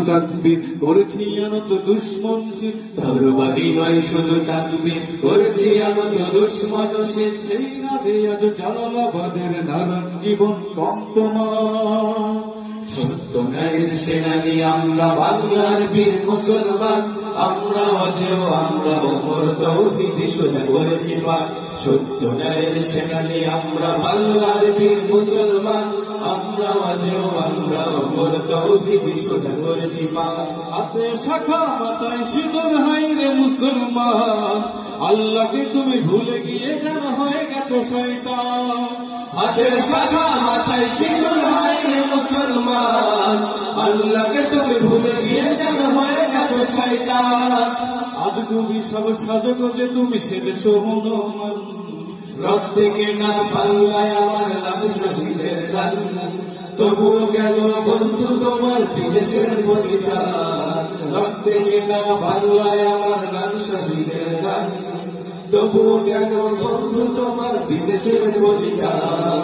তাকবীর করেছি আনত দুশ্মন সে, তরবারি নয় শুধু তাকবীর করেছি আনত দুশ্মন সে। সেই রাতে আজ জালালাবাদের নারায়ণ জীবন কম্পমান। সত্য ন্যায়ের সেনানি আমরা বাংলার বীর মুসলমান, আমরা অজেয় আমরা ওমর তৌহিদ শুধু করেছি পার। সত্য ন্যায়ের সেনানি আমরা বাংলার বীর মুসলমান, আমরা অজেয় আমরা ওমর তৌহিদ শুধু করেছি পার। হাতে শাখা মাথায় সিঁদুর হাই রে মুসলমান, আল্লাহকে তুমি ভুলে গিয়ে যেন হয়ে গেছো শয়তান। হাতের শাখা মাথায় সিঁদুর হাই রে মুসলমান, আল্লাহকে তুমি ভুলে গিয়ে যেন হয়ে গেছো শয়তান। আজ তুমি সব সাজগোজে তুমি সেজেছো হনুমান, রক্তে কেনা বাংলায় আমার লাভ শহীদের গান, তবুও কেন বন্ধু তোমার বিদেশের বলিদান। রক্তে কেনা বাংলায় আমার লাভ শহীদের গান, তবুও কেন বন্ধু তোমার বিদেশের বলিদান।